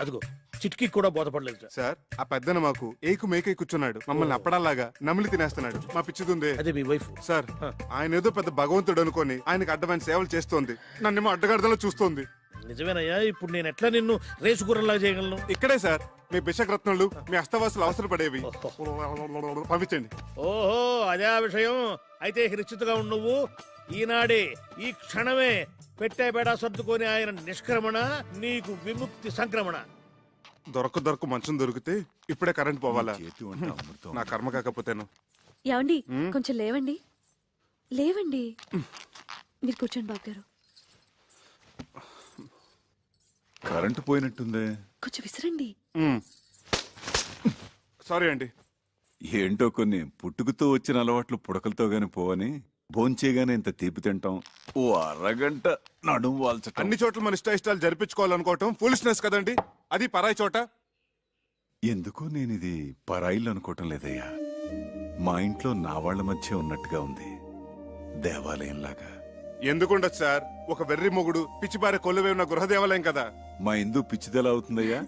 అదిగో చిట్కి కూడా బోధపడలేదు sir. Sir ఆ పెద్దన మాకు ఏకు మేకై కూర్చున్నాడు, మమ్మల్ని అప్పడాలాగా నమిలి తినేస్తున్నాడు. మా పిచ్చిదుందే. అదే మీ వైఫ్. సార్ ఆయన ఏదో పెద్ద భగవంతుడు అనుకొని ఆయనకు అడ్డమైన సేవలు చేస్తోంది, నన్నేమో అడ్డగడదలో చూస్తోంది. నిజమేనయ్యా, ఇప్పుడు నేను ఎట్లా నిన్ను రేసు గుర్రంలాగా చేయగలను? ఇక్కడే సార్ మీ బిషగ్రత్నులు మీ అస్తవాసులు అవసరపడేవి. పంపించండి. ఓహో అదే ఆ విషయం. అయితే నిశ్చితగా ఉండు నువ్వు. ఈనాడే ఈ క్షణమే పెట్టే బేడా సర్దుకొని ఆయన నిష్క్రమణ, నీకు విముక్తి సంక్రమణ. దొరకు మంచం దొరికితే ఇప్పుడే కరెంట్ పోవాలా? నా కర్మ కాకపోతేను. ఏమండి కొంచెం లేవండి, లేవండి. మీరు కూర్చోండి బాబు గారు. కరెంటు పోయినట్టుందే. కొంచెం విసిరండి. సారీ అండి. ఏంటో కొన్ని పుట్టుకతో వచ్చిన అలవాట్లు పుడకలతో గాని పోవని భోంచేయగానే ఇంత తీపి తింటాం, ఓ అరగంట నడుము వాల్చటం. అన్ని చోట్ల మన ఇష్టాలు జరిపించుకోవాలనుకోవటం ఫూలిష్నెస్ కదండి. అది పరాయి చోట. ఎందుకో నేనిది పరాయిల్లు అనుకోవటం లేదయ్యా. మా ఇంట్లో నా వాళ్ల మధ్య ఉన్నట్టుగా ఉంది, దేవాలయంలాగా. ఎందుకుండదు సార్, ఒక వెర్రి మొగుడు పిచ్చిబారే కొలువే ఉన్న గృహ దేవాలయం కదా. మా ఇందు పిచ్చిదెలా అవుతుందయ్యా?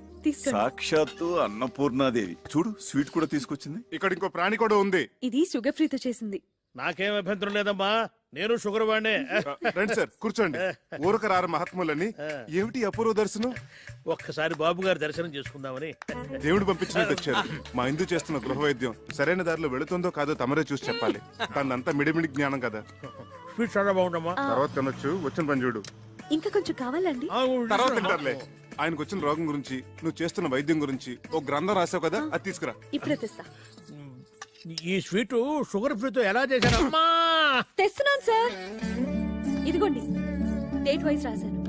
సాక్షాత్తు అన్నపూర్ణాదేవి. చూడు స్వీట్ కూడా తీసుకొచ్చింది. ఇక్కడ ఇంకో ప్రాణి కూడా ఉంది. ఇది షుగర్ ఫ్రీతో చేసింది. నాకేం అభ్యంతరం లేదమ్మా, నేను షుగర్ వాడినే. రండి సార్ కూర్చోండి. ఊరక రారు మహాత్ములని. ఏమిటి అపూర్వ దర్శనం? ఒక్కసారి బాబు గారి దర్శనం చేసుకుందామని. దేవుడు పంపించినట్టు వచ్చారు. మా ఇందు చేస్తున్న గృహ వైద్యం సరైన దారిలో వెళుతుందో కాదో తమరే చూసి చెప్పాలి. తనంతా మిడిమిడి జ్ఞానం కదా. స్వీట్ చాలా బాగుండమ్మా. తర్వాత తినొచ్చు, వచ్చిన పని చూడు. ఇంకా కొంచెం కావాలండి? తర్వాత తింటారులే. ఆయనకు వచ్చిన రోగం గురించి, నువ్వు చేస్తున్న వైద్యం గురించి ఓ గ్రంథం రాసావు కదా, అది తీసుకురా. ఇప్పుడే తెస్తా. ఈ స్వీట్ షుగర్ ఫ్రీతో ఎలా చేశారమ్మా? తెస్తున్నాను సార్, ఇదిగోండి. డేట్ వైజ్ రాశాను.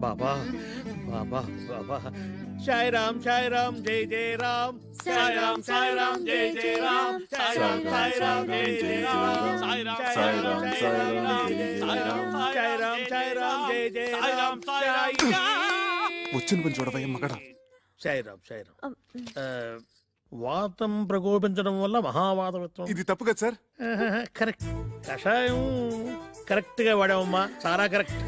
బాబా బాబా బాబా. సాయి రామ్ సాయి రామ్ జై జై రామ్. సాయి రామ్ సాయి రామ్ జై జై రామ్. సాయి రామ్ సాయి రామ్ జై జై రామ్. సాయి రామ్ సాయి రామ్ జై జై రామ్. సాయి రామ్ సాయి రామ్ జై జై రామ్. వచ్చిన పని చూడవయ్య మగడ. సాయి రామ్ సాయి రామ్. వాతం ప్రకోపించడం వల్ల మహావాతవత్వం. ఇది తప్పు కదా సార్? కరెక్ట్. కషాయం కరెక్ట్ గా వాడామమ్మా, చాలా కరెక్ట్.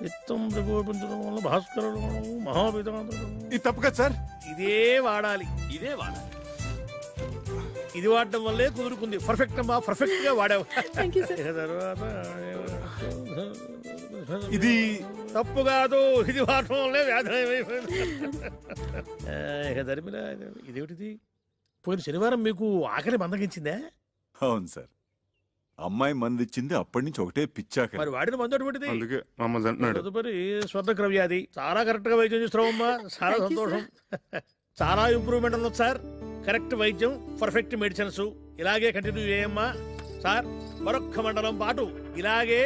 విత్తం ప్రకోపించడం వల్ల భాస్కరుడు మహాపితాంతరుడు. ఇది తప్పు కదా సార్? ఇదే వాడాలి, ఇదే వాడాలి. ఇది వాడటం వల్లే కుదురుకుంది. పర్ఫెక్ట్ అమ్మా, పర్ఫెక్ట్ గా వాడావు. తర్వాత ఇది తప్పు కాదు, ఇది వాడటం వల్లే వ్యాధి. ఇక ధర్మిలా ఇదేమిటిది? పోయిన శనివారం మీకు ఆకలి మందగించిందే? అవును సార్, అమ్మాయి మందిచ్చింది. అప్పటి నుంచి ఒకటే పిచ్చాక. మరి వాడిన మందు అటువంటిది. అందుకే మమ్మల్ని అంటున్నాడు. తదుపరి స్వర్ణక్ర వ్యాధి. చాలా కరెక్ట్ గా వైద్యం చేస్తున్నావమ్మా, చాలా సంతోషం. చాలా ఇంప్రూవ్మెంట్ ఉంది సార్. కరెక్ట్ వైద్యం, పర్ఫెక్ట్ మెడిసిన్స్. ఇలాగే కంటిన్యూ చేయమ్మా సార్. మరొక్క మండలం పాటు ఇలాగే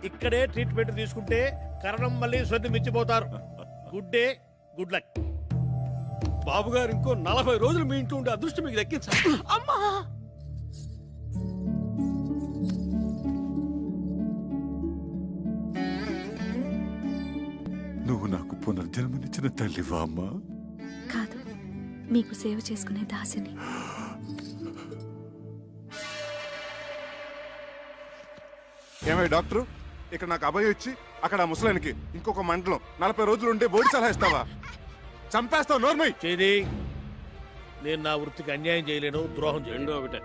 ఇక్కడే ట్రీట్మెంట్ తీసుకుంటే కరణం మళ్ళీ స్వర్ణం మించిపోతారు. Good day, good luck. Babu గారు ఇంకో 40 రోజులు మీ ఇంట్లో ఉండే అదృష్టం మీకు దక్కించాలి. అమ్మా నువ్వు నాకు పునర్జన్మనిచ్చిన తల్లివా అమ్మా? కాదు, మీకు సేవ చేసుకునే దాసిని. ఏమయ్య డాక్టర్, ఇక్కడ నాకు అభయం ఇచ్చి అక్కడ ఆ ముసలానికి ఇంకొక మండలం 40 రోజులు ఉంటే బోడి సలహా ఇస్తావా? చంపేస్తావు. నోర్మై చేది. నేను నా వృత్తికి అన్యాయం చేయలేను, ద్రోహం చేయలేను. ఒకటే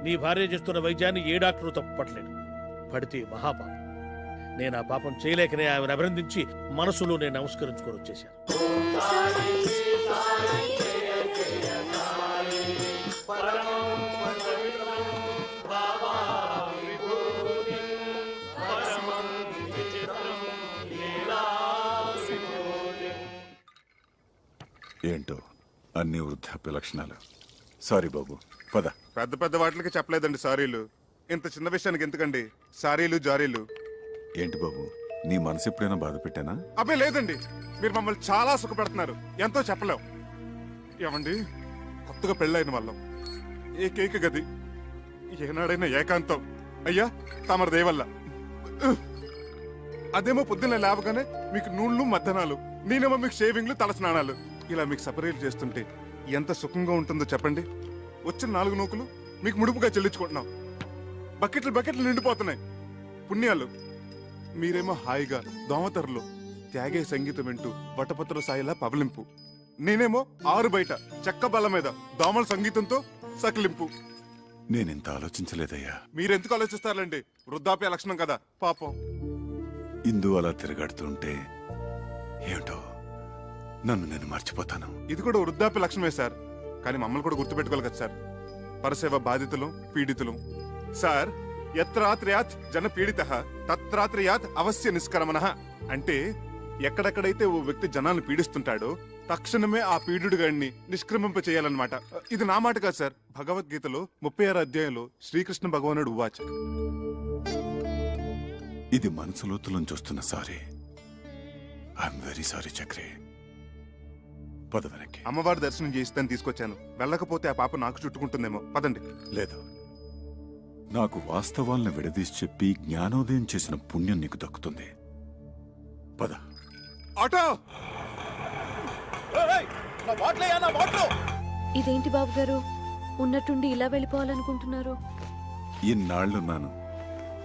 నీ భార్య చేస్తున్న వైద్యాన్ని ఏ డాక్టరు తప్పట్లేడు. పడితే మహాపాపం. నేను ఆ పాపం చేయలేకనే ఆమెను అభినందించి మనసులో నేను నమస్కరించుకొని వచ్చేశాను. ఏంటో అన్ని వృద్ధాప్య లక్షణాలు. సారీ బాబు, పద. పెద్ద పెద్ద వాటికి చెప్పలేదండి సారీలు. ఇంత చిన్న విషయానికి ఎందుకండి సారీలు జారీలు? ఏంటి బాబు, నీ మనసు ఎప్పుడైనా బాధ పెట్టానా? అబ్బే లేదండి, మీరు మమ్మల్ని చాలా సుఖపెడుతున్నారు. ఎంతో చెప్పలేం. ఏమండి, కొత్తగా పెళ్ళైన వాళ్ళం, ఏకైక గది, ఏనాడైనా ఏకాంతం. అయ్యా తమరి దయవల్ల. అదేమో పొద్దున్న లేవగానే మీకు నూళ్ళు మద్దనాలు, నేనేమో మీకు షేవింగ్లు, తల స్నానాలు. ఇలా మీకు సపరేట్ చేస్తుంటే ఎంత సుఖంగా ఉంటుందో చెప్పండి. వచ్చిన 4 నూకులు మీకు ముడుపుగా చెల్లించుకుంటున్నాం. బకెట్లు బకెట్లు నిండిపోతున్నాయి పుణ్యాలు. మీరేమో హాయిగా దోమతెరలు త్యాగే సంగీతం వింటూ వటపత్ర సాయిలా పవలింపు. నేనేమో ఆరు బయట చెక్క బల్ల మీద దోమల సంగీతంతో సకిలింపు. నేనింత ఆలోచించలేదయ్యా. మీరెందుకు ఆలోచిస్తారులేండి, వృద్ధాప్య లక్షణం కదా పాపం. ఇందు అలా తిరగాడుతుంటే ఏమిటో నన్ను నేను మర్చిపోతాను. ఇది కూడా వృద్ధాప్య లక్షణమే సార్, కానీ మమ్మల్ని కూడా గుర్తుపెట్టుకోవాలి కదా సార్. పరసేవ బాధితులు పీడితులు సార్. యత్రాత్రయాత్ జన పీడిత తత్రాత్రయాత్ అవశ్య నిష్కరమణ. అంటే ఎక్కడెక్కడైతే ఓ వ్యక్తి జనాలను పీడిస్తుంటాడో తక్షణమే ఆ పీడుడు గాడిని నిష్క్రమింప చేయాలన్నమాట. ఇది నా మాట కాదు సార్, భగవద్గీతలో 36వ అధ్యాయంలో శ్రీకృష్ణ భగవానుడు ఉవాచ. ఇది మనసు లోతులోంచి వస్తున్న sorry. I'm very sorry Chakri. పద వెనక్కి. అమ్మవారి దర్శనం చేయిస్తాను తీసుకొచ్చాను. వెళ్ళకపోతే ఆ పాప నాకు చుట్టుకుంటుందేమో. పదండి. లేదు, నాకు వాస్తవాలను విడదీసి చెప్పి జ్ఞానోదయం చేసిన పుణ్యం నీకు దక్కుతుంది. పద. ఆటో ఇదేంటి బాబు గారు, ఉన్నట్టుండి ఇలా వెళ్ళిపోవాలనుకుంటున్నారు? ఇన్నాళ్లున్నాను,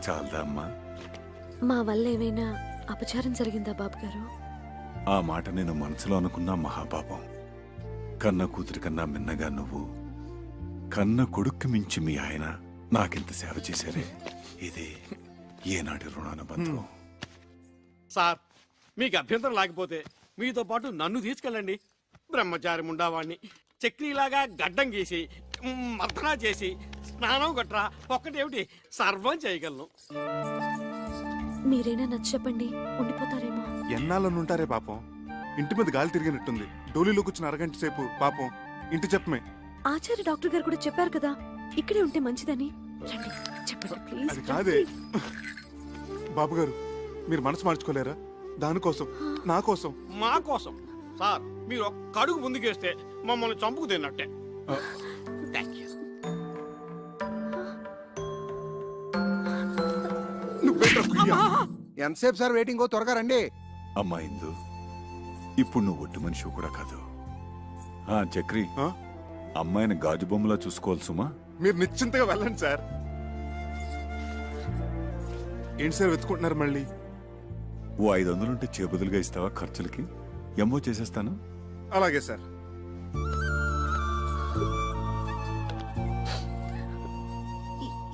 చాలదా అమ్మా? మా వల్ల ఏమైనా అపచారం జరిగిందా బాబు గారు? ఆ మాట నేను మనసులో అనుకున్నా మహాపాపం. కన్న కూతురి కన్నా మిన్నగా నువ్వు, కన్న కొడుక్కి మించి మీ ఆయన నాకింత సేవ చేశారే, ఇది ఏనాటి రుణానుబంధం. సార్, మీకు అభ్యంతరం లేకపోతే మీతో పాటు నన్ను తీసుకెళ్ళండి. బ్రహ్మచారి ఉండేవాడిని చక్రీలాగా గడ్డం గీసి మర్దనా చేసి స్నానం గట్రా ఒక్కటేమిటి సర్వం చేయగలను. మీరైనా నచ్చ చెప్పండి, ఉండిపోతారేమో. ఎన్నాళ్ళని ఉంటారే పాపం. ఇంటి మీద గాలి తిరిగినట్టుంది. డోలీలో కూర్చున్న అరగంట సేపు పాపం ఇంటి చెప్పమే. ఆచార్య డాక్టర్ గారు కూడా చెప్పారు కదా ఇక్కడే ఉంటే మంచిదని. రండి, చెప్పండి ప్లీజ్. అది కాదే బాబు గారు, మీరు మనసు మార్చుకోలేరా? దానికోసం, నా కోసం. మా కోసం సార్, మీరు ఒక్క అడుగు ముందుకేస్తే మమ్మల్ని చంపుకు తిన్నట్టే. Thank you. నువ్వేంట్రా కుయ్యా? ఎంతసేపు సార్ వెయిటింగ్? త్వరగా రండి. అమ్మా ఇందు, ఇప్పుడు నువ్వు ఒట్టి మనిషి కూడా కాదు. ఆ చక్రి, ఆ? అమ్మాయిని గాజు బొమ్మలా చూసుకోవాలి సుమా. మీరు నిశ్చింతగా వెళ్ళండి సార్. ఏంటి సార్ వెతుకుంటున్నారు మళ్ళీ? ఓ 500 ఉంటే చేబదులుగా ఇస్తావా ఖర్చులకి? ఎంఓ చేసేస్తాను. అలాగే సార్.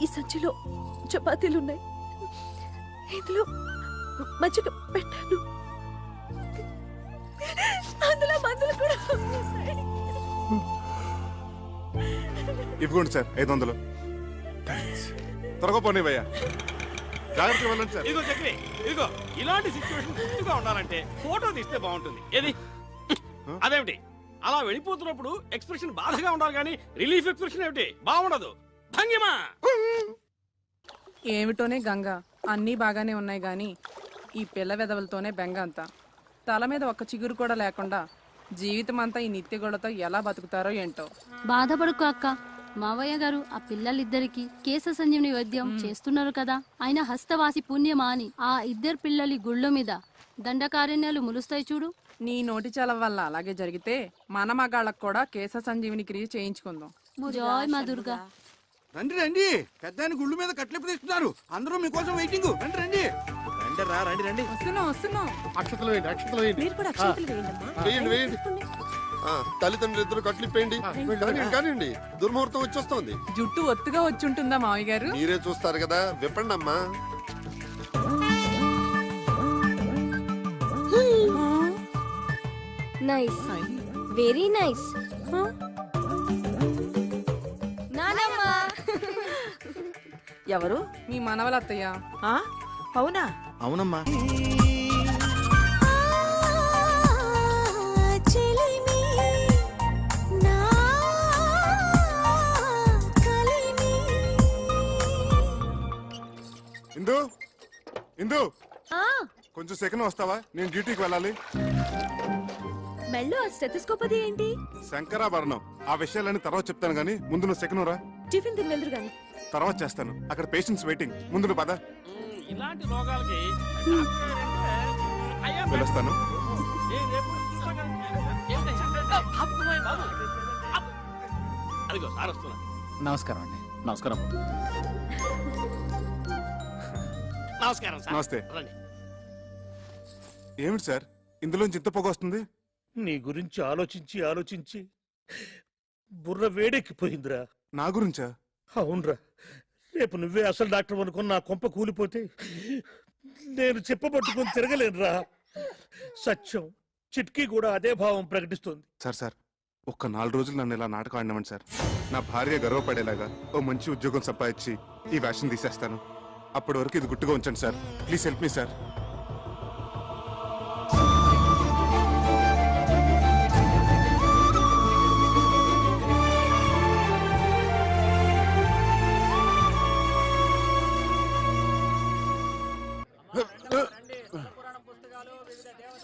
ఈ సంచిలో చపాతీలు ఉన్నాయి, ఇందులో మజ్జిగ పెట్టాను, అందులో మందులు కూడా ఉన్నాయి. ఇవ్వండి సార్ 500. త్వరగా పోనీవయ్యా. జాగ్రత్తగా వెళ్ళండి సార్. ఇదిగో చక్రి, ఇదిగో ఇలాంటి సిచ్యువేషన్ గుర్తుగా ఉండాలంటే ఫోటో తీస్తే బాగుంటుంది. ఏది అదేమిటి అలా వెళ్ళిపోతున్నప్పుడు ఎక్స్ప్రెషన్ బాధగా ఉండాలి కానీ రిలీఫ్ ఎక్స్ప్రెషన్ ఏమిటి బాగుండదు. భంగిమా ఏమిటోనే గంగ, అన్నీ బాగానే ఉన్నాయి గాని ఈ పిల్ల వెదవులతోనే బెంగ అంతా. తల మీద ఒక్క చిగురు కూడా లేకుండా జీవితం అంతా ఈ నిత్యగొడతో ఎలా బతుకుతారో ఏంటో. బాధపడుకో అక్క, మావయ్య గారు ఆ పిల్లలిద్దరికి కేశ సంజీవని వైద్యం చేస్తున్నారు కదా, ఆయన హస్తవాసి పుణ్యమా అని ఆ ఇద్దరు పిల్లలి గుళ్ళ మీద దండకారణ్యాలు ములుస్తాయి చూడు. నీ నోటి చలవ వల్ల అలాగే జరిగితే మన మగాళ్ళకు కూడా కేశ సంజీవిని క్రియ చేయించుకుందాం. జోయ్ మా దుర్గా. రండి రండి, పెద్ద గుళ్ళు మీద కట్లెప్పుడు తీస్తున్నారు. అందరూ మీకోసం వెయిటింగ్. రండి రండి. రండి రా, రండి రండి. వస్తున్నాం వస్తున్నాం. అక్షతలు వేయండి, అక్షతలు వేయండి. మీరు కూడా అక్షంతలు వేయండమ్మా. వేయండి వేయండి. తల్లిదండ్రులు ఇద్దరు కట్లిప్పేయండి. కానివ్వండి, దుర్ముహూర్తం వచ్చేస్తోంది. జుట్టు ఒత్తుగా వచ్చుంటుందా మావయ్య గారు? మీరే చూస్తారు కదా, విప్పండి అమ్మా. Nice, very nice. ఎవరు? మీ మనవలత్తయ్య. అవునా? అవునమ్మా. ఇందు, ఇందు, కొంచెం సెకండ్ వస్తావా? నేను డ్యూటీకి వెళ్ళాలి. మెళ్ళో ఆ స్టెథోస్కోప్ అది ఏంటి? శంకరాభరణం. ఆ విషయాలన్నీ తర్వాత చెప్తాను గానీ ముందు నువ్వు సెకండ్ రా. టిఫిన్ తిని వెళ్దురు గాని. తర్వాత చేస్తాను. అక్కడ పేషెంట్స్ వెయిటింగ్. ముందు నువ్వు పద. ఇలాంటి రోగాలకి వెళ్ళొస్తాను. అదిగో సార్ వస్తున్నా. నమస్కారం అండి. నమస్కారం. నమస్కారం సార్. నమస్తే. రండి. ఏమిటి సార్ ఇందులోంచి ఇంత పొగ వస్తుంది? నీ గురించి ఆలోచించి ఆలోచించి బుర్ర వేడెక్కిపోయిందిరా. నా గురించా? అవునరా, రేపు నువ్వే అసలు డాక్టర్ అనుకుని నా కొంప కూలిపోతే నేను చెప్పబట్టుకుని తిరగలేనురా. సత్యం చిట్కీ కూడా అదే భావం ప్రకటిస్తుంది. సార్ ఒక్క 4 రోజులు నన్ను ఇలా నాటకం ఆడినామండి సార్. నా భార్య గర్వపడేలాగా ఓ మంచి ఉద్యోగం సంపాదించి ఈ వేషం తీసేస్తాను. అప్పటి వరకు ఇది గుట్టుగా ఉంచండి sir. Please help me sir.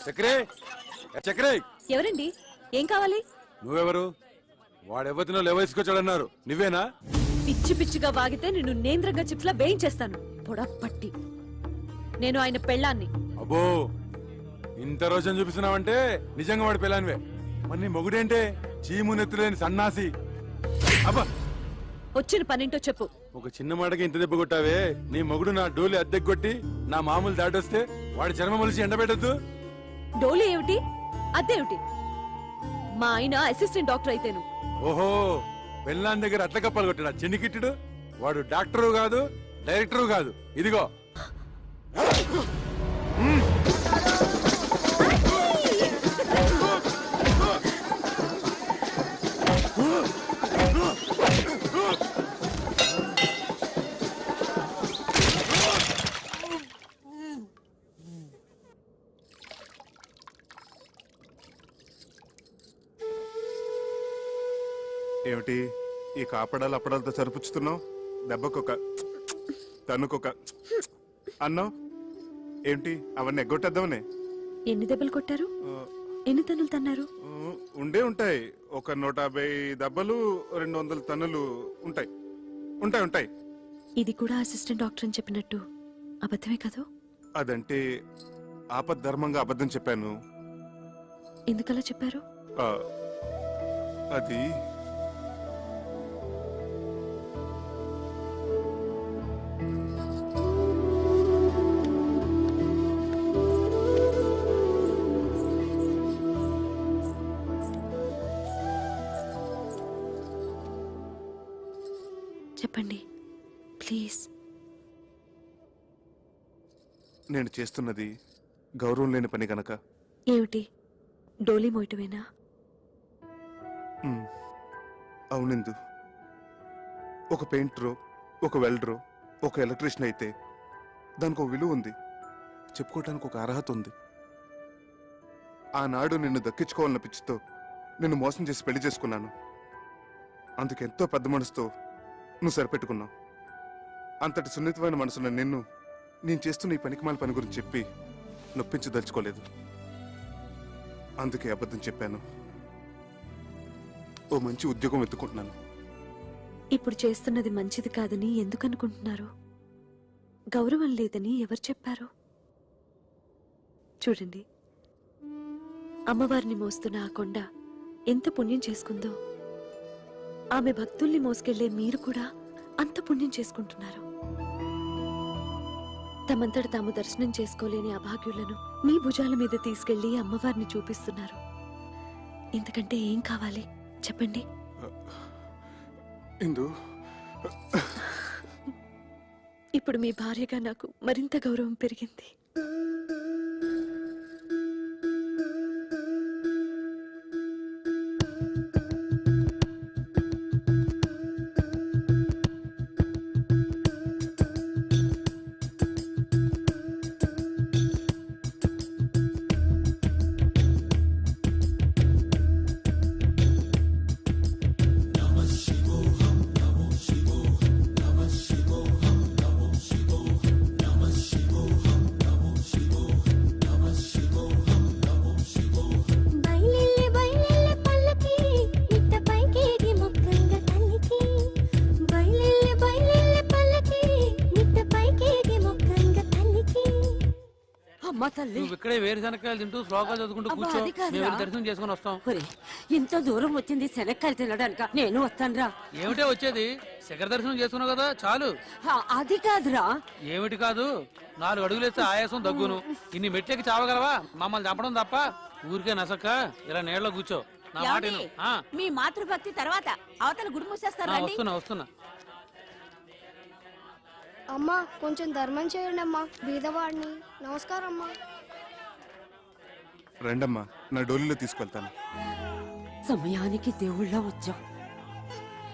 చక్రే చక్రే, ఎవరండి? ఏం కావాలి? నువ్వెవరు? వాడెవతినో లేవేసుకొచ్చాడన్నారు, నువ్వేనా? పిచ్చి పిచ్చిగా వాగితే నిన్ను నేంద్రంగా చిప్స్లా వేయించేస్తాను. పొడపట్టి నేను ఆయన పెళ్ళాన్ని. అబ్బో, ఇంత రోజు చూపిస్తున్నావంటే నిజంగా వాడి పిల్లానివే. మరి నీ మొగుడేంటే చీము నెత్తులేని సన్నాసి. అబ్బా, వచ్చిన పనింటో చెప్పు. ఒక చిన్న మాటకి ఇంత దెబ్బ కొట్టావే. నీ మొగుడు నా డోలి అద్దెకు కొట్టి నా మామూలు దాటొస్తే వాడి చర్మం మలిసి ఎండబెట్టద్దు. డోలు ఏమిటి, అదేమిటి? మా ఆయన అసిస్టెంట్ డాక్టర్ అయితేను. ఓహో, పెళ్ళాన్ దగ్గర అట్ల కప్పాలు కొట్టాడు చిన్నికిట్టుడు. వాడు డాక్టరు కాదు, డైరెక్టరు కాదు. ఇదిగో ఏమిటి ఈ కాపడాలు అప్పడాలతో సరిపుచ్చుతున్నావు? దెబ్బకొక తన్నుకొక అన్నావు ఏంటి? అవన్నీ ఎగ్గొట్టేద్దామనే. ఎన్ని దెబ్బలు కొట్టారు? ఎన్ని తన్నులు తన్నారు? ఉండే ఉంటాయి. ఒక 150 దెబ్బలు, 200 తన్నులు ఉంటాయి. ఉంటాయి ఉంటాయి. ఇది కూడా అసిస్టెంట్ డాక్టర్ అని చెప్పినట్టు అబద్ధమే కదా? అదంటే ఆపద్ధర్మంగా అబద్ధం చెప్పాను. ఎందుకలా చెప్పారు? ఆ, అది చెప్పండి ప్లీజ్. నేను చేస్తున్నది గౌరవం లేని పని గనక. ఏమిటి, డోలీ మోయటమేనా? అవునిందు, ఒక పెయింటరు, ఒక వెల్డరు, ఒక ఎలక్ట్రీషియన్ అయితే దానికి ఒక విలువ ఉంది, చెప్పుకోవడానికి ఒక అర్హత ఉంది. ఆనాడు నిన్ను దక్కించుకోవాలన్న పిచ్చితో నిన్ను మోసం చేసి పెళ్లి చేసుకున్నాను. అందుకెంతో పెద్ద మనసుతో నువ్వు సరిపెట్టుకున్నావు. అంతటి సున్నితమైన మనసున్న నిన్ను నేను చేస్తున్న ఈ పనికిమాల పని గురించి చెప్పి నొప్పించదలుచుకోలేదు. అందుకే అబద్ధం చెప్పాను. ఓ మంచి ఉద్యోగం వెతుకుంటున్నాను. ఇప్పుడు చేస్తున్నది మంచిది కాదని ఎందుకు అనుకుంటున్నారు? గౌరవం లేదని ఎవరు చెప్పారు? చూడండి, అమ్మవారిని మోస్తున్న ఆ కొండ ఎంత పుణ్యం చేసుకుందో, ఆమె భక్తుల్ని మోసుకెళ్లే మీరు కూడా అంత పుణ్యం చేసుకుంటున్నారు. తమంతట తాము దర్శనం చేసుకోలేని అభాగ్యులను మీ భుజాల మీద తీసుకెళ్లి అమ్మవారిని చూపిస్తున్నారు. ఇంతకంటే ఏం కావాలి చెప్పండి? ఇందు, ఇప్పుడు మీ భార్యగా నాకు మరింత గౌరవం పెరిగింది. తల్లి నువ్వు ఇక్కడే వేరుశనక్కాయలు తింటూ శ్లోకాలు చదువుకుంటూ అబ్బా, కూర్చో అది కాదురా. మేము వెళ్ళి దర్శనం చేసుకుని వస్తాం. ఒరే, ఇంత దూరం వచ్చింది శనక్కాయలు తినడానిక నేను వస్తానురా. ఏమిటే వచ్చేది, శిఖర దర్శనం చేసుకున్నావు కదా చాలు. అది కాదురా. ఏమిటి కాదు, 4 అడుగులేస్తే ఆయాసం దగ్గును. ఇన్ని మెట్లకి చావగలవా? మమ్మల్ని చంపడం తప్ప. ఊరికే నసక్క ఇలా నీళ్ళలో కూర్చో. నా మాట విను. ఆ, మీ మాతృభక్తి తర్వాత అవతల గుడి మూసేస్తారా? వస్తున్నా. అమ్మా కొంచెం ధర్మం చేయండి అమ్మా, బీదవాడిని. నమస్కారం అమ్మా. రండమ్మా, నా డోలీలో తీసుకెళ్తాను. సమయానికి దేవుళ్ళ వచ్చాం,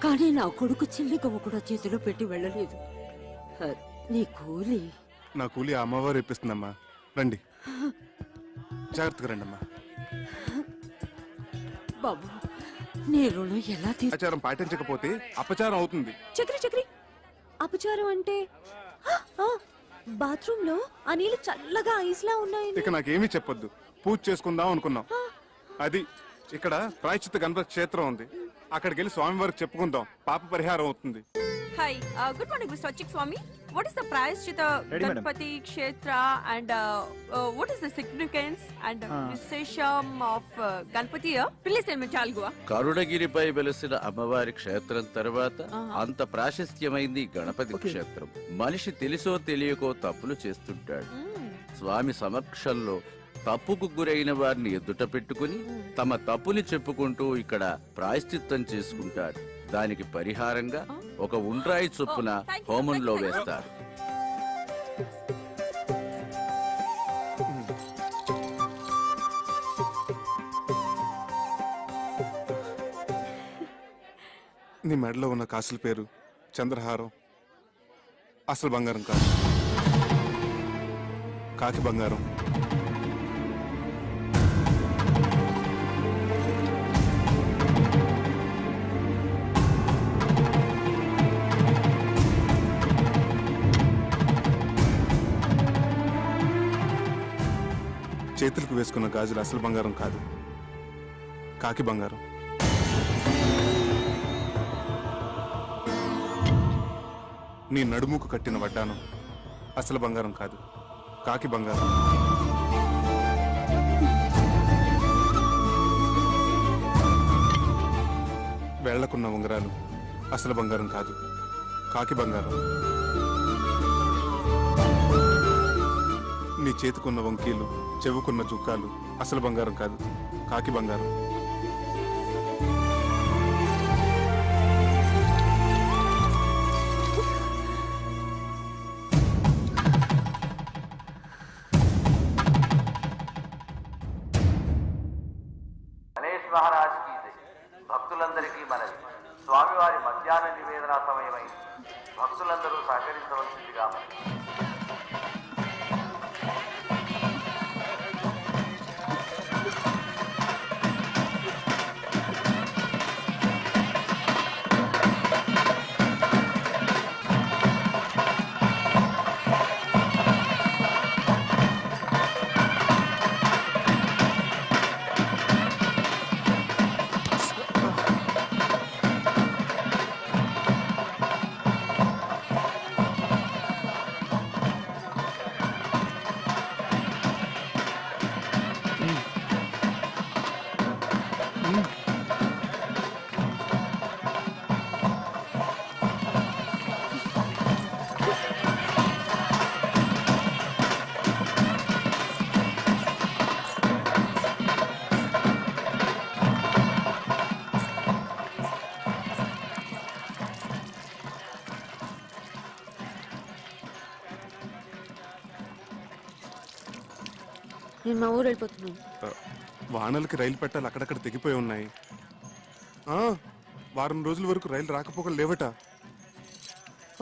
కానీ నా కొడుకు చిల్లి గవ్వ కూడా చేతిలో పెట్టి వెళ్ళలేదు. నీ కూలి నా కూలి ఆ అమ్మవారు ఇప్పిస్తుందమ్మా. రండి, జాగ్రత్తగా రండమ్మా. బాబు, నీ రుణం ఎలా ఆచారం పాటించకపోతే అపచారం అవుతుంది. చక్రి చక్రి, అపచారం అంటే బాత్రూమ్ లో ఆ నీళ్లు చల్లగా ఐస్లా ఉన్నాయి. ఇక నాకేమీ చెప్పొద్దు, పూజ చేసుకుందాం అనుకున్నాం. అది ఇక్కడ ప్రాయశ్చిత్త గణపతి క్షేత్రం ఉంది, అక్కడికి వెళ్ళి స్వామివారికి చెప్పుకుందాం, పాప పరిహారం అవుతుంది. Hi, good morning, Mr. Achik Swami. What is the Prayashchita Ganpati Kshetra and what is the significance and Vishesham of Ganpati here? Please tell me, Chalgua. కరుణగిరిపై వెలసిన అమ్మవారి క్షేత్రం తర్వాత అంత ప్రాశస్త్యమైంది గణపతి క్షేత్రం. మనిషి తెలిసో తెలియకో తప్పులు చేస్తుంటాడు. స్వామి సమక్షంలో తప్పుకు గురైన వారిని ఎదుట పెట్టుకుని తమ తప్పుని చెప్పుకుంటూ ఇక్కడ ప్రాయశ్చిత్తం చేసుకుంటారు. దానికి పరిహారంగా ఒక ఉండ్రాయి చొప్పున హోమంలో వేస్తారు. నీ మెడలో ఉన్న కాసుల పేరు చంద్రహారం అసలు బంగారం కాదు, కాకి బంగారం. చేతులకు వేసుకున్న గాజులు అసలు బంగారం కాదు, కాకి బంగారం. నీ నడుముకు కట్టిన వడ్డానం అసలు బంగారం కాదు, కాకి బంగారం. వేళ్లకున్న ఉంగరాలు అసలు బంగారం కాదు, కాకి బంగారం. నీ చేతికున్న వంకీలు, చెవుకున్న జుక్కాలు అసలు బంగారం కాదు, కాకి బంగారం. గణేష్ మహారాజ్ కి జై. భక్తులందరికీ మనవి, స్వామివారి మధ్యాహ్న నివేదన సమయమై భక్తులందరూ సహకరించవలసిందిగా మనవి. నేను మా ఊరు వెళ్ళిపోతున్నాను. వానలకి రైలు పెట్టాలి అక్కడక్కడ తెగిపోయి ఉన్నాయి. వారం రోజుల వరకు రైలు రాకపోకలు లేవట.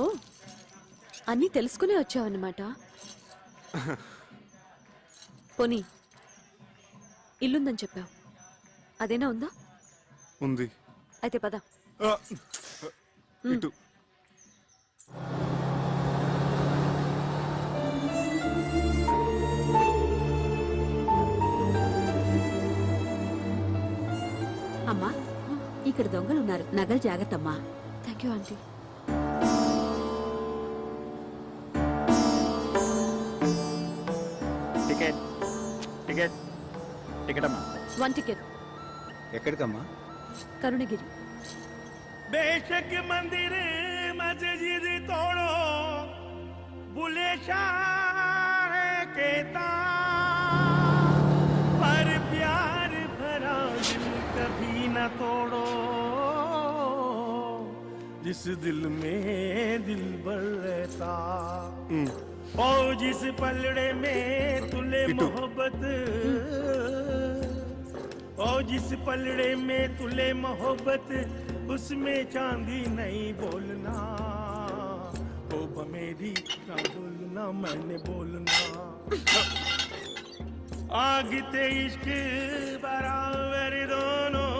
ఓ, అన్నీ తెలుసుకునే వచ్చావన్నమాట. పోనీ ఇల్లుందని చెప్పావు, అదేనా ఉందా? ఉంది. అయితే పద. ఇటు అమ్మా, ఇక్కడ దొంగలున్నారు, నగలు జాగ్రత్త అమ్మా. Thank you aunty. Ticket ticket ticket అమ్మా. 1 టికెట్. ఎక్కడికమ్మా? కరుణగిరి. बेशक मंदिर मस्जिद तोड़ो बुले शाह कहता पर प्यार भरा दिल कभी न तोड़ो जिस दिल में दिल भर रहता ओ जिस पलड़े में तुले मोहब्बत ओ जिस पलड़े में तुले मोहब्बत उसमें चांदी नहीं बोलना ओ मेरी ना बोलना मैंने बोलना आग ते इश्क बराबर दोनों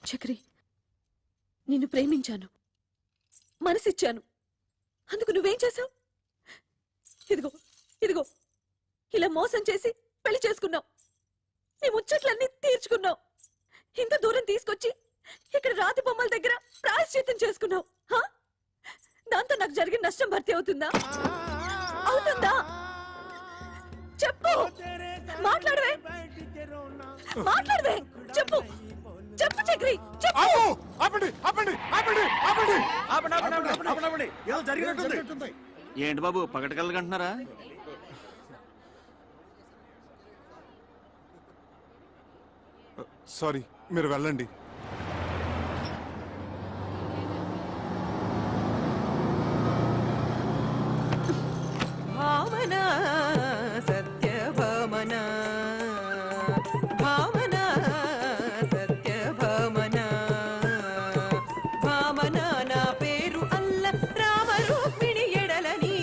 చక్రి, నిన్ను ప్రేమించాను, మనసిచ్చాను. అందుకు నువ్వేం చేశావు? ఇదిగో ఇదిగో ఇలా మోసం చేసి పెళ్లి చేసుకున్నావు. నీ ముచ్చట్లన్నీ తీర్చుకున్నావు. ఇంత దూరం తీసుకొచ్చి ఇక్కడ రాతి బొమ్మల దగ్గర ప్రాయశ్చిత్తం చేసుకున్నావు. దాంతో నాకు జరిగిన నష్టం భర్తీ అవుతుందా? అవుతుందా? చెప్పు, మాట్లాడవే, మాట్లాడవే, చెప్పు, చెప్పు చక్రి, చెప్పు. ఆపండి ఆపండి ఆపండి ఆపండి. ఏదో జరిగినట్టుంది. ఏంటి బాబు పగటకెళ్ళగంటున్నారా? సారీ, మీరు వెళ్ళండి. భావన సత్యభామన భామన సత్యభామన భామన నా పేరు అల్ల రామ రూపిణి ఎడలని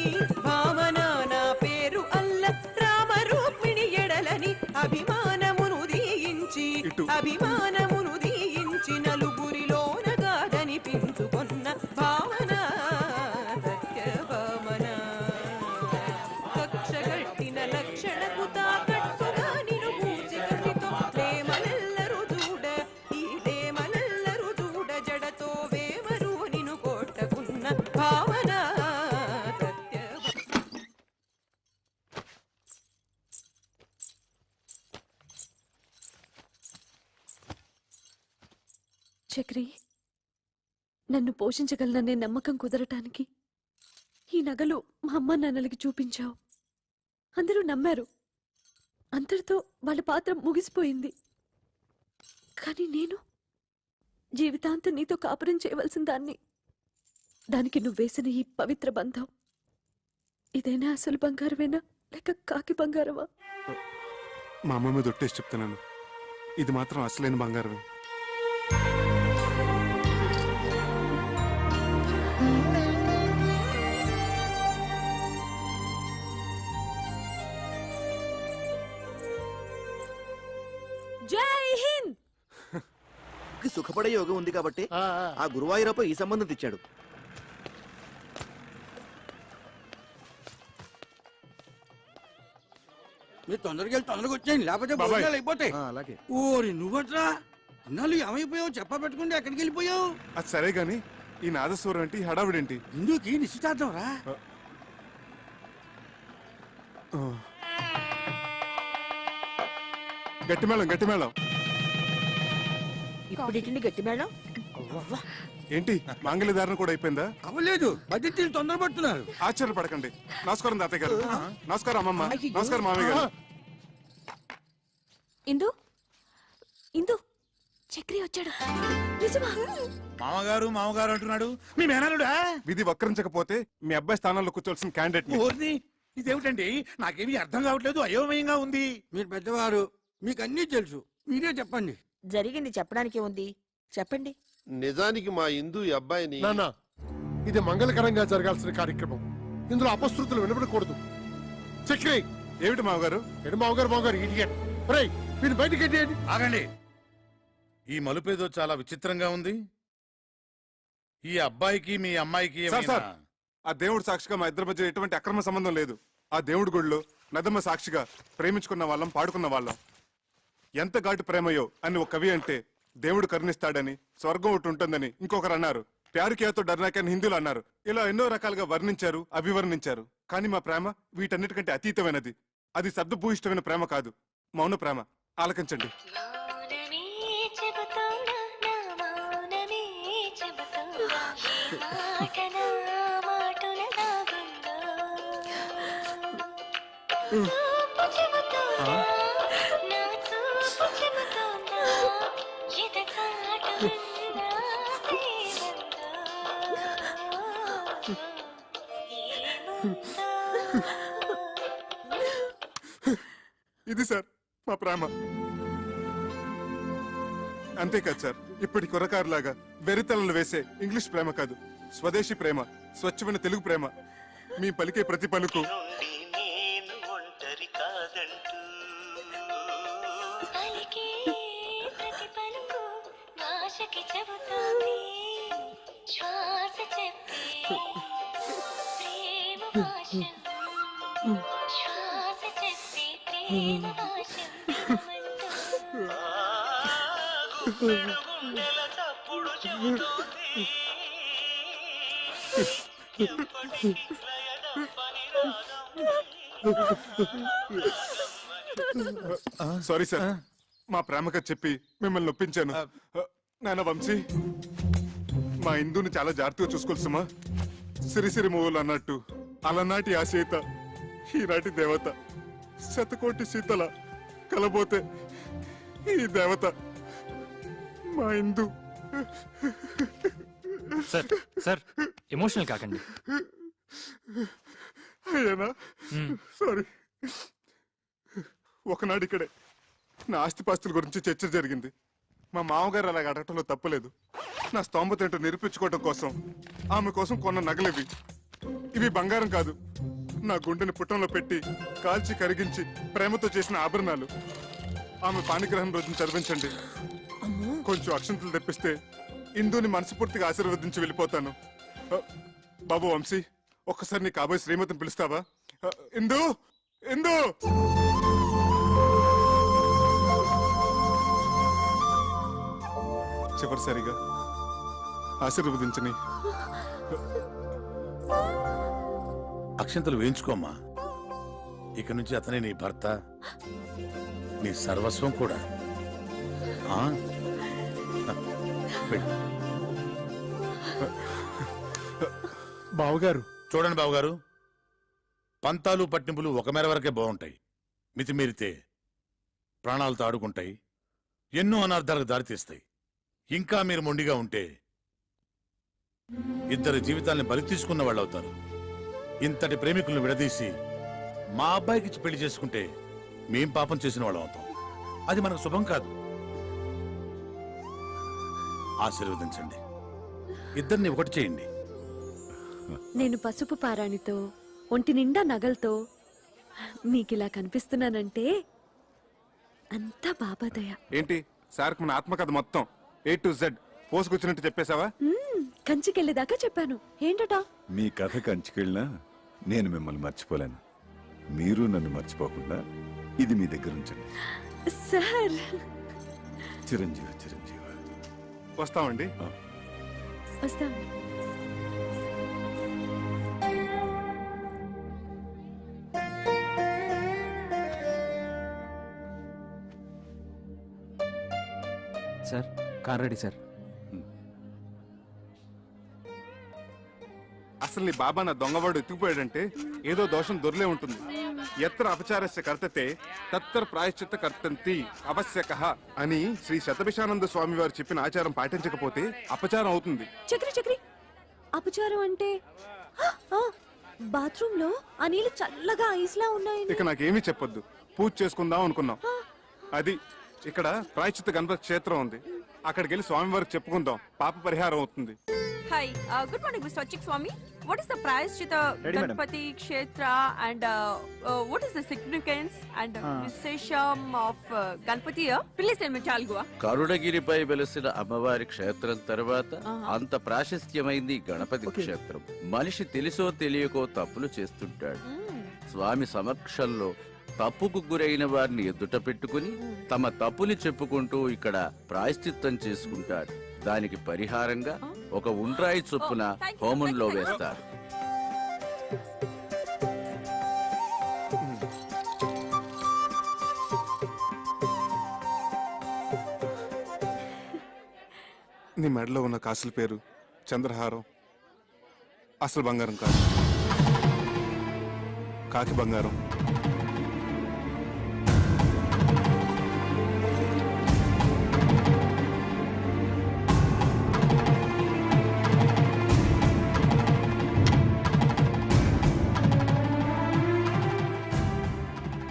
భామన నా పేరు అల్ల రామ రూపిణి ఎడలని అభిమానమును దీయించి అభిమానమును దీయించి నలుగురిలోన గాదనిపించుకొన్న భావన సత్యభామన కక్షగట్టిన లక్షణకు తాకట్టుగా నిను పూజికసితో ప్రేమలెల్లరూ చూడ ఈ ప్రేమలెల్లరూ చూడ జడతో వేమరు నిను కొట్టకున్న భావన చక్రి, నన్ను పోషించగలననే నమ్మకం కుదరటానికి ఈ నగలు మా అమ్మ నాన్నలకి చూపించావు. అందరూ నమ్మారు. అంతటితో వాళ్ళ పాత్ర ముగిసిపోయింది. కానీ నేను జీవితాంతం నీతో కాపురం చేయవలసిన దాన్ని. దానికి నువ్వేసిన ఈ పవిత్ర బంధం ఇదైనా అసలు బంగారమేనా లేక కాకి బంగారమా? మా అమ్మ మీద ఒట్టేసి చెప్తున్నాను, ఇది మాత్రం అసలైన బంగారమే. జై హింద్. సుఖపడే యోగం ఉంది కాబట్టి ఆ గురువాయూరప్ప ఈ సంబంధం తెచ్చాడు. మీరు తొందరగా వెళ్ళి తొందరగా వచ్చేయండి, లేకపోతే భోజనాలు అయిపోతాయి. అలాగే. ఓరి నువ్వట్రా ఇన్నాళ్ళు ఏమైపోయావు? చెప్ప పెట్టుకుంటే ఎక్కడికి వెళ్ళిపోయావు? అది సరే గాని ఈ నాదస్వరం ఏంటి, హడావిడేంటి? ఇందుకి నిశ్చితార్థం రా. గట్టి మేళం గట్టి మేళం. ఇప్పుడు గట్టి మేడం ఏంటి మాంగళ్య ధారణ కూడా అయిపోయిందా? అవ్వలేదు, బడ్జెట్ తొందరపడుతున్నారు. ఆశ్చర్యపడకండి. నమస్కారం తాతయ్య గారు. నమస్కారం అమ్మమ్మ. నమస్కారం మామయ్య గారు. ఇందు, ఇందు, చక్రి వచ్చాడు. నిజమా? మామగారు మామగారు అంటున్నాడు. మీ మేనలుడా? విధి వక్రించకపోతే మీ అబ్బాయి స్థానంలో కూర్చోవలసిన క్యాండిడేట్. ఓర్ని, ఇదేమిటండి? నాకేమీ అర్థం కావట్లేదు, అయోమయంగా ఉంది. మీరు పెద్దవారు, మీకు అన్నీ తెలుసు, మీరే చెప్పండి. జరిగింది చెప్పడానికి ఉంది, చెప్పండి. నిజానికి మా ఇందు ఈ అబ్బాయిని నాన్న, ఇది మంగళకరంగా జరగాల్సిన కార్యక్రమం. ఇందులో అపశృతులు వినపడకూడదు. చక్రి, ఏమిటి మామగారు? ఎడు మామగారు మామగారు ఇడియట్. ఒరేయ్, వీళ్ళు బయటికి ఎట్టేయండి. ఆగండి, ఈ మలుపేదో చాలా విచిత్రంగా ఉంది. ఈ అబ్బాయికి మీ అమ్మాయికి సార్ సార్, ఆ దేవుడు సాక్షిగా మా ఇద్దరి మధ్య ఎటువంటి అక్రమ సంబంధం లేదు. ఆ దేవుడి గుడిలో నదమ్మ సాక్షిగా ప్రేమించుకున్న వాళ్ళం, పాడుకున్న వాళ్ళం. ఎంత ఘాటు ప్రేమయో అని ఒక కవి అంటే దేవుడు కరుణిస్తాడని, స్వర్గం ఒకటి ఉంటుందని ఇంకొకరు అన్నారు. ప్యారు కేతో డర్నాకని హిందువులు అన్నారు. ఇలా ఎన్నో రకాలుగా వర్ణించారు, అభివర్ణించారు. కానీ మా ప్రేమ వీటన్నిటికంటే అతీతమైనది. అది శబ్దభూయిష్టమైన ప్రేమ కాదు, మౌన ప్రేమ. ఆలకించండి. ఇది సార్ మా ప్రేమ. అంతేకాదు సార్, ఇప్పటి కుర్రకారులాగా వెరితలలు వేసే ఇంగ్లీష్ ప్రేమ కాదు, స్వదేశీ ప్రేమ, స్వచ్ఛమైన తెలుగు ప్రేమ. మీ పలికే ప్రతి పలుకు సారీ సార్, మా ప్రేమగా చెప్పి మిమ్మల్ని నొప్పించాను. నాన్న వంశీ, మా ఇందుని చాలా జాగ్రత్తగా చూసుకోవాల్సమ్మా. సిరిసిరి మూవలు అన్నట్టు అలనాటి ఆ సీత ఈనాటి దేవత, శతకోటి సీతల కలబోతే ఈ దేవత మా ఇందు. సార్ సార్ ఎమోషనల్ కాకండి. అయ్యానా సారీ. ఒకనాడు ఇక్కడే నా ఆస్తిపాస్తుల గురించి చర్చ జరిగింది. మా మామగారు అలాగ అడగటంలో తప్పలేదు. నా స్తోమత ఏంటో నిరూపించుకోవడం కోసం ఆమె కోసం కొన్న నగలివి. ఇవి బంగారం కాదు, నా గుండెని పుట్టంలో పెట్టి కాల్చి కరిగించి ప్రేమతో చేసిన ఆభరణాలు. ఆమె పాణిగ్రహం రోజున చదివించండి. కొంచెం అక్షంతలు తెప్పిస్తే ఇందుని మనస్ఫూర్తిగా ఆశీర్వదించి వెళ్ళిపోతాను. బాబు వంశీ, ఒక్కసారి నీ కాబోయే శ్రీమతిని పిలుస్తావా? ఇందు, ఇందు. చివరిసారిగా ఆశీర్వదించని. అక్షంతలు వేయించుకోమ్మా. ఇక నుంచి అతనే నీ భర్త, నీ సర్వస్వం కూడా. బావగారు చూడండి బావగారు, పంతాలు పట్టింపులు ఒక మేర వరకే బాగుంటాయి. మితిమీరితే ప్రాణాలతో ఆడుకుంటాయి, ఎన్నో అనార్థాలకు దారితీస్తాయి. ఇంకా మీరు మొండిగా ఉంటే ఇద్దరు జీవితాల్ని బలి తీసుకున్న వాళ్ళు అవుతారు. ఇంతటి ప్రేమికులను విడదీసి మా అబ్బాయికి ఇచ్చి పెళ్లి చేసుకుంటే మేం పాపం చేసిన వాళ్ళం అవుతాం. అది మనకు శుభం కాదు. ఆశీర్వదించండి, ఇద్దరిని ఒకటి చేయండి. నేను పసుపు పారాణితో, ఒంటి నిండా నగలతో మీకిలా కనిపిస్తున్నానంటే అంతా బాబాదయ. ఏంటి సార్, మన ఆత్మకథ మొత్తం A to Z పోసుకొచ్చినట్టు చెప్పేశావా? కంచికెళ్ళేదాకా చెప్పాను. ఏంటట? మీ కథ కంచుకెళ్ళినా నేను మిమ్మల్ని మర్చిపోలేను. మీరు నన్ను మర్చిపోకుండా ఇది మీ దగ్గర ఉంచండి సార్. చిరంజీవి చిరంజీవి. వస్తామండి. వస్తాం. Sir car ready sir. అసలు నీ బాబా నా దొంగవాడు ఎత్తుకుపోయాడంటే ఏదో దోషం దొరలే ఉంటుంది. ఎత్ర అపచారస్య కర్తతే తత్ర ప్రాయశ్చిత్త కర్తంతి అవశ్యకః అని శ్రీ శతభిషానంద స్వామి వారు చెప్పిన ఆచారం పాటించకపోతే అపచారం అవుతుంది. చక్రి చక్రి, అపచారం అంటే బాత్రూమ్ లో ఆ నీళ్లు చల్లగా ఐస్లా ఉన్నాయి. ఇక నాకేమీ చెప్పొద్దు, పూజ చేసుకుందాం అనుకున్నాం. అది ఇక్కడ ప్రాయశ్చిత్త గణపతి క్షేత్రం ఉంది, అక్కడికి వెళ్ళి స్వామి వారికి చెప్పుకుందాం, పాప పరిహారం అవుతుంది. Hi, good morning, Mr. Swachik Swami. What is the Prayashchita Ganpati Kshetra and what is the significance and Vishesham of Ganpati here? Please tell me, Chalgua. కరుణగిరిపై వెలసిన అమ్మవారి క్షేత్రం తర్వాత అంత ప్రాశస్త్యమైంది గణపతి క్షేత్రం. మనిషి తెలుసో తెలియకో తప్పులు చేస్తుంటాడు. స్వామి సమక్షంలో తప్పుకు గురైన వారిని ఎదుట పెట్టుకుని తమ తప్పుని చెప్పుకుంటూ ఇక్కడ ప్రాయశ్చిత్తం చేసుకుంటారు. దానికి పరిహారంగా ఒక ఉండ్రాయి చొప్పున హోమంలో వేస్తారు. నీ మెడలో ఉన్న కాసుల పేరు చంద్రహారం. అసలు బంగారం కాదు, కాకి బంగారం.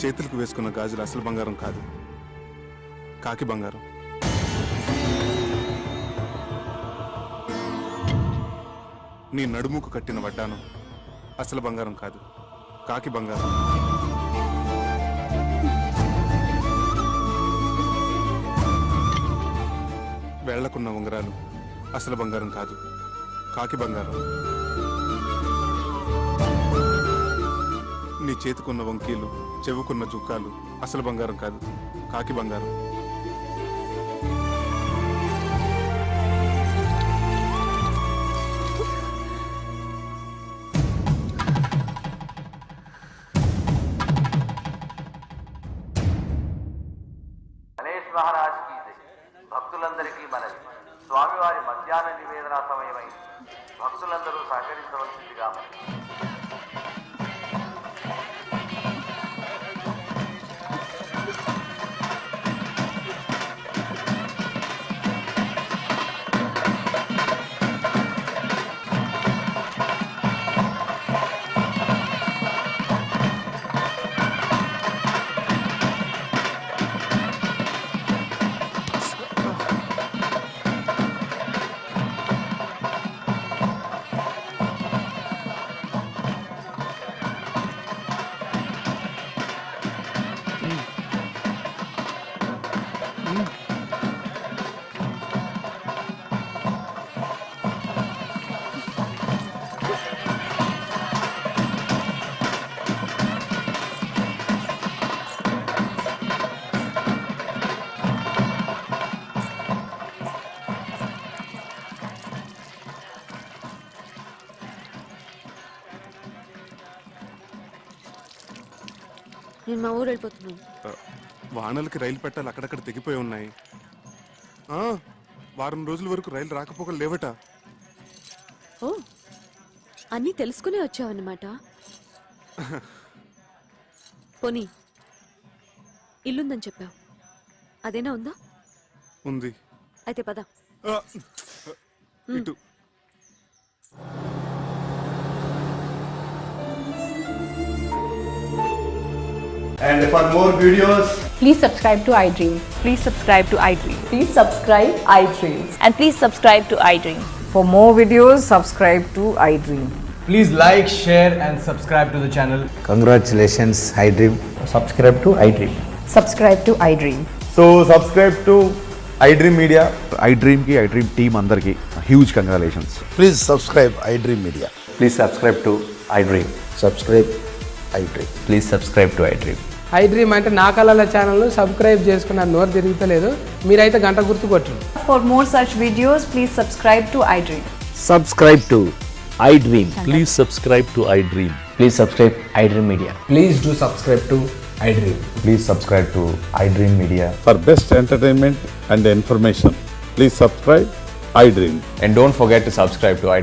చేతులకు వేసుకున్న గాజులు అసలు బంగారం కాదు, కాకి బంగారం. నీ నడుముకు కట్టిన వడ్డానం అసలు బంగారం కాదు, కాకి బంగారం. వేళ్లకున్న ఉంగరాలు అసలు బంగారం కాదు, కాకి బంగారం. నీ చేతికున్న వంకీలు, చెవుకున్న జుక్కాలు అసలు బంగారం కాదు, కాకి బంగారం. గణేష్ మహారాజ్ కీ జై. భక్తులందరికీ మనవి, స్వామివారి మధ్యాహ్న నివేదన సమయమై భక్తులందరూ సహకరించవలసిందిగా మనవి. నేను మా ఊరు వెళ్ళిపోతున్నాను. వానలకి రైలు పెట్టాలి అక్కడక్కడ తెగిపోయి ఉన్నాయి. వారం రోజుల వరకు రైలు రాకపోకలు లేవట. ఓ, అన్నీ తెలుసుకునే వచ్చావన్నమాట. పోనీ ఇల్లుందని చెప్పావు, అదేనా ఉందా? ఉంది. అయితే పద. ఇటు. And for more videos, Please subscribe to iDream. Please subscribe to iDream. Please subscribe iDream. And please subscribe to iDream. For more videos, subscribe to iDream. please like, share and subscribe to the channel. Congratulations, iDream. Subscribe to iDream. Subscribe to iDream. So subscribe to iDream Media. iDream కి iDream team అందరికి huge congratulations. Please subscribe iDream media. Please subscribe to iDream. Subscribe iDream. Please subscribe to iDream. iDream అంటే నా కళల channel subscribe చేసుకున్న నోరు తిరుగుతలేదు. మీరైతే గంట గుర్తు కొట్టండి. For more such videos, please subscribe to iDream. Subscribe to iDream. Please subscribe to iDream. Please subscribe iDream Media. Please do subscribe to iDream. Please subscribe to iDream Media. For best entertainment and information please subscribe iDream. And don't forget to subscribe to iDream.